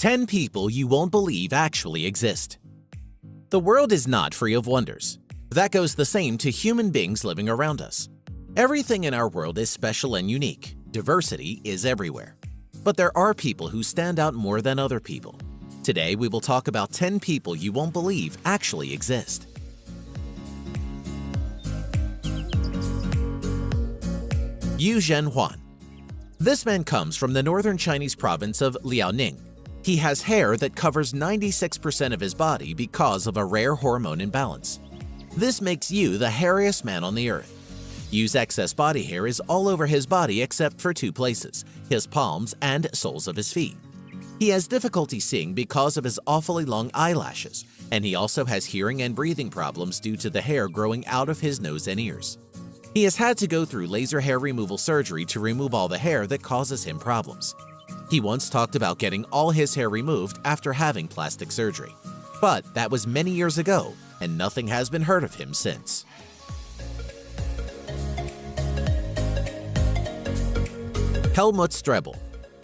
10 people you won't believe actually exist. The world is not free of wonders. That goes the same to human beings living around us. Everything in our world is special and unique. Diversity is everywhere. But there are people who stand out more than other people. Today, we will talk about 10 people you won't believe actually exist. Yu Zhenhuan. This man comes from the northern Chinese province of Liaoning. He has hair that covers 96% of his body because of a rare hormone imbalance. This makes Yu the hairiest man on the earth. Yu's excess body hair is all over his body except for two places, his palms and soles of his feet. He has difficulty seeing because of his awfully long eyelashes, and he also has hearing and breathing problems due to the hair growing out of his nose and ears. He has had to go through laser hair removal surgery to remove all the hair that causes him problems. He once talked about getting all his hair removed after having plastic surgery. But that was many years ago, and nothing has been heard of him since. Helmut Strebel.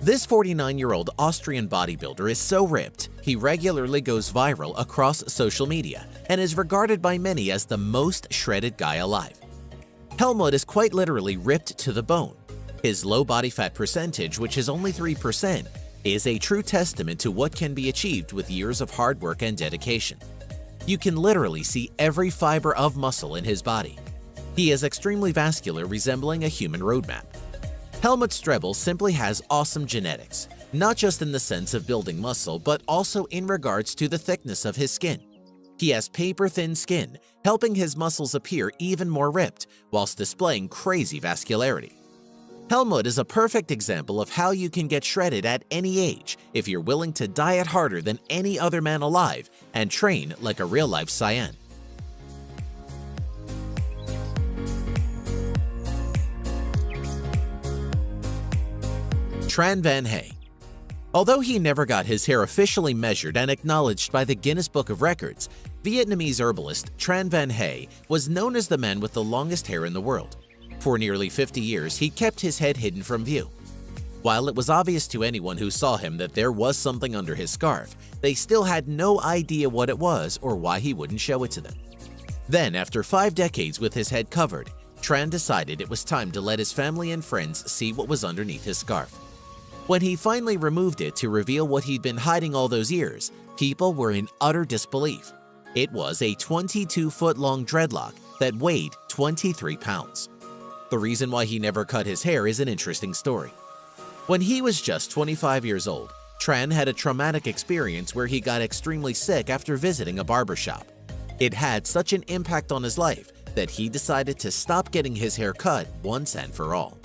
This 49-year-old Austrian bodybuilder is so ripped, he regularly goes viral across social media and is regarded by many as the most shredded guy alive. Helmut is quite literally ripped to the bone. His low body fat percentage, which is only 3%, is a true testament to what can be achieved with years of hard work and dedication. You can literally see every fiber of muscle in his body. He is extremely vascular, resembling a human roadmap. Helmut Strebel simply has awesome genetics, not just in the sense of building muscle, but also in regards to the thickness of his skin. He has paper-thin skin, helping his muscles appear even more ripped, whilst displaying crazy vascularity. Helmut is a perfect example of how you can get shredded at any age if you're willing to diet harder than any other man alive and train like a real-life Saiyan. Tran Van Hay. Although he never got his hair officially measured and acknowledged by the Guinness Book of Records, Vietnamese herbalist Tran Van Hay was known as the man with the longest hair in the world. For nearly 50 years, he kept his head hidden from view. While it was obvious to anyone who saw him that there was something under his scarf, they still had no idea what it was or why he wouldn't show it to them. Then, after 5 decades with his head covered, Tran decided it was time to let his family and friends see what was underneath his scarf. When he finally removed it to reveal what he'd been hiding all those years, people were in utter disbelief. It was a 22-foot-long dreadlock that weighed 23 pounds. The reason why he never cut his hair is an interesting story. When he was just 25 years old, Tran had a traumatic experience where he got extremely sick after visiting a barbershop. It had such an impact on his life that he decided to stop getting his hair cut once and for all.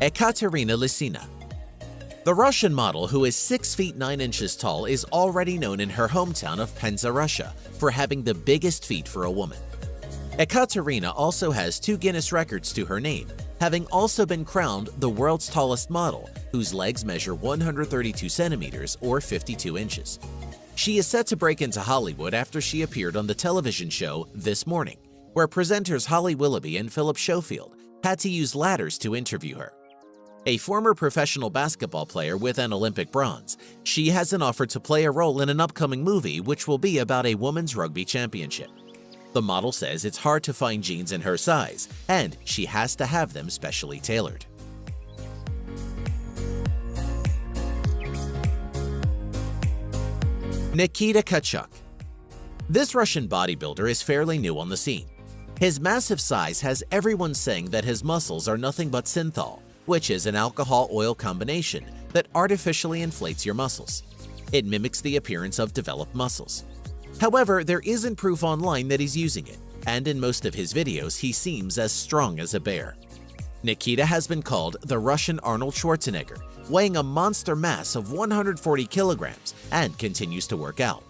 Ekaterina Lysina. The Russian model, who is 6 feet 9 inches tall, is already known in her hometown of Penza, Russia, for having the biggest feet for a woman. Ekaterina also has 2 Guinness records to her name, having also been crowned the world's tallest model, whose legs measure 132 centimeters or 52 inches. She is set to break into Hollywood after she appeared on the television show This Morning, where presenters Holly Willoughby and Philip Schofield had to use ladders to interview her. A former professional basketball player with an Olympic bronze, she has an offer to play a role in an upcoming movie which will be about a women's rugby championship. The model says it's hard to find jeans in her size, and she has to have them specially tailored. Nikita Kachuk. This Russian bodybuilder is fairly new on the scene. His massive size has everyone saying that his muscles are nothing but synthol, which is an alcohol-oil combination that artificially inflates your muscles. It mimics the appearance of developed muscles. However, there isn't proof online that he's using it, and in most of his videos he seems as strong as a bear. Nikita has been called the Russian Arnold Schwarzenegger, weighing a monster mass of 140 kilograms and continues to work out.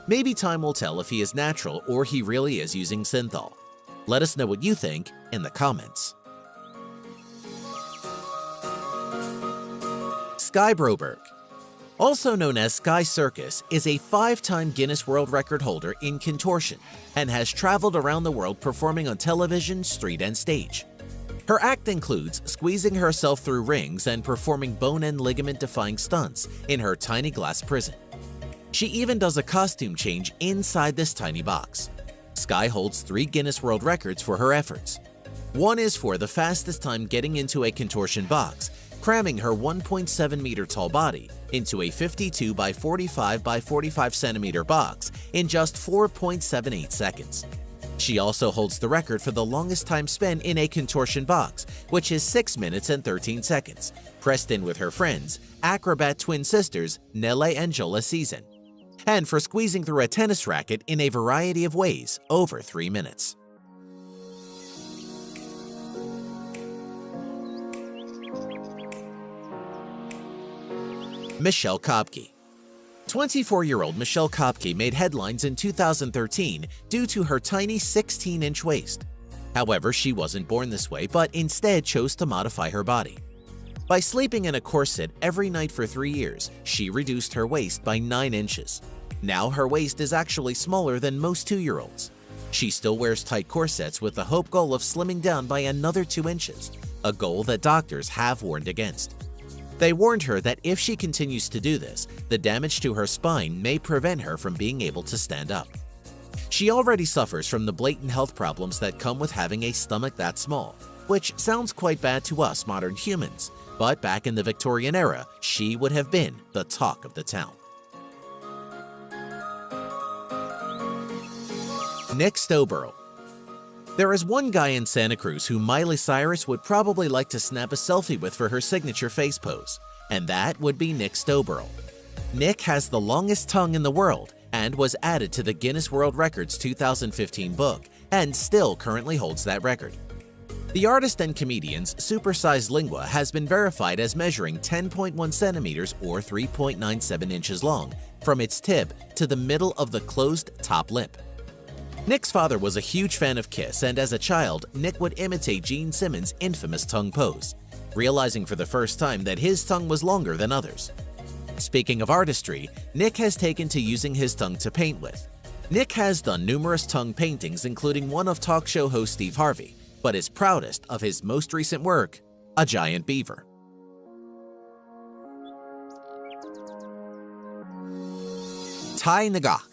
Maybe time will tell if he is natural or he really is using synthol. Let us know what you think in the comments. Skybro Burke. Also known as Sky Circus, is a 5-time Guinness World Record holder in contortion and has traveled around the world performing on television, street, and stage. Her act includes squeezing herself through rings and performing bone and ligament-defying stunts in her tiny glass prison. She even does a costume change inside this tiny box. Sky holds 3 Guinness World Records for her efforts. One is for the fastest time getting into a contortion box, cramming her 1.7-meter tall body into a 52 by 45 by 45 centimeter box in just 4.78 seconds. She also holds the record for the longest time spent in a contortion box, which is 6 minutes and 13 seconds, pressed in with her friends, acrobat twin sisters Nelle and Jola Season, and for squeezing through a tennis racket in a variety of ways over 3 minutes. Michell Kopke. 24-year-old Michell Kopke made headlines in 2013 due to her tiny 16-inch waist. However, she wasn't born this way, but instead chose to modify her body. By sleeping in a corset every night for 3 years, she reduced her waist by 9 inches. Now her waist is actually smaller than most 2-year-olds. She still wears tight corsets with the hope goal of slimming down by another 2 inches, a goal that doctors have warned against. They warned her that if she continues to do this, the damage to her spine may prevent her from being able to stand up. She already suffers from the blatant health problems that come with having a stomach that small, which sounds quite bad to us modern humans, but back in the Victorian era, she would have been the talk of the town. Next, Overal. There is one guy in Santa Cruz who Miley Cyrus would probably like to snap a selfie with for her signature face pose, and that would be Nick Overal. Nick has the longest tongue in the world and was added to the Guinness World Records 2015 book and still currently holds that record. The artist and comedian's supersized lingua has been verified as measuring 10.1 centimeters or 3.97 inches long from its tip to the middle of the closed top lip. Nick's father was a huge fan of Kiss, and as a child, Nick would imitate Gene Simmons' infamous tongue pose, realizing for the first time that his tongue was longer than others. Speaking of artistry, Nick has taken to using his tongue to paint with. Nick has done numerous tongue paintings, including one of talk show host Steve Harvey, but is proudest of his most recent work, a giant beaver. Thai Ngoc.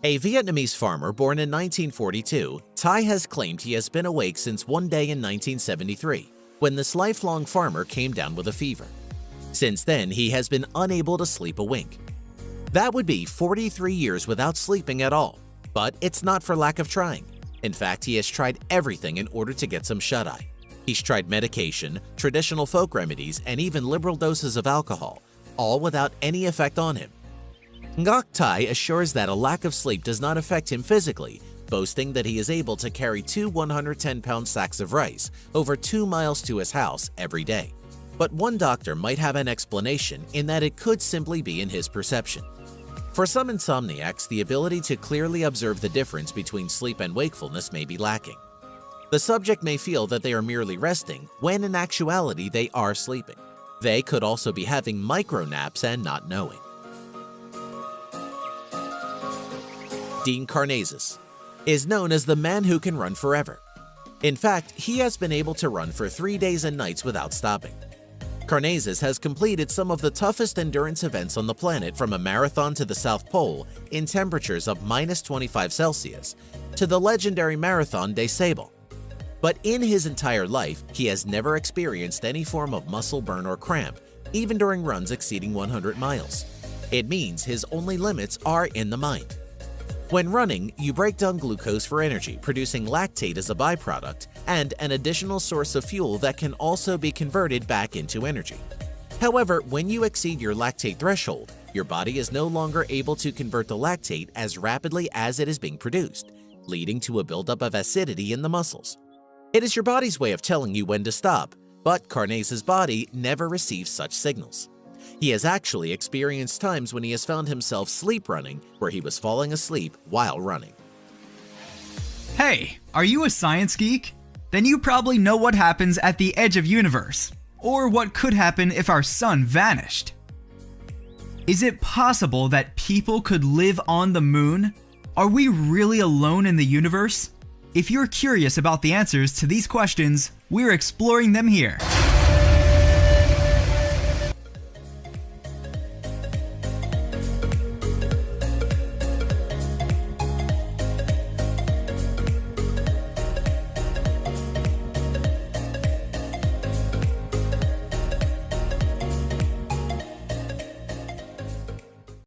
A Vietnamese farmer born in 1942, Thai has claimed he has been awake since one day in 1973, when this lifelong farmer came down with a fever. Since then, he has been unable to sleep a wink. That would be 43 years without sleeping at all, but it's not for lack of trying. In fact, he has tried everything in order to get some shut-eye. He's tried medication, traditional folk remedies, and even liberal doses of alcohol, all without any effect on him. Ngoc Thai assures that a lack of sleep does not affect him physically, boasting that he is able to carry 2 110-pound sacks of rice over 2 miles to his house every day. But one doctor might have an explanation in that it could simply be in his perception. For some insomniacs, the ability to clearly observe the difference between sleep and wakefulness may be lacking. The subject may feel that they are merely resting, when in actuality they are sleeping. They could also be having micro naps and not knowing. Dean Karnazes is known as the man who can run forever. In fact, he has been able to run for 3 days and nights without stopping. Karnazes has completed some of the toughest endurance events on the planet, from a marathon to the South Pole in temperatures of -25 Celsius to the legendary Marathon des Sables. But in his entire life, he has never experienced any form of muscle burn or cramp, even during runs exceeding 100 miles. It means his only limits are in the mind. When running, you break down glucose for energy, producing lactate as a byproduct and an additional source of fuel that can also be converted back into energy. However, when you exceed your lactate threshold, your body is no longer able to convert the lactate as rapidly as it is being produced, leading to a buildup of acidity in the muscles. It is your body's way of telling you when to stop, but Karnazes' body never receives such signals. He has actually experienced times when he has found himself sleep running, where he was falling asleep while running. Hey, are you a science geek? Then you probably know what happens at the edge of universe, or what could happen if our sun vanished. Is it possible that people could live on the moon? Are we really alone in the universe? If you're curious about the answers to these questions, we're exploring them here.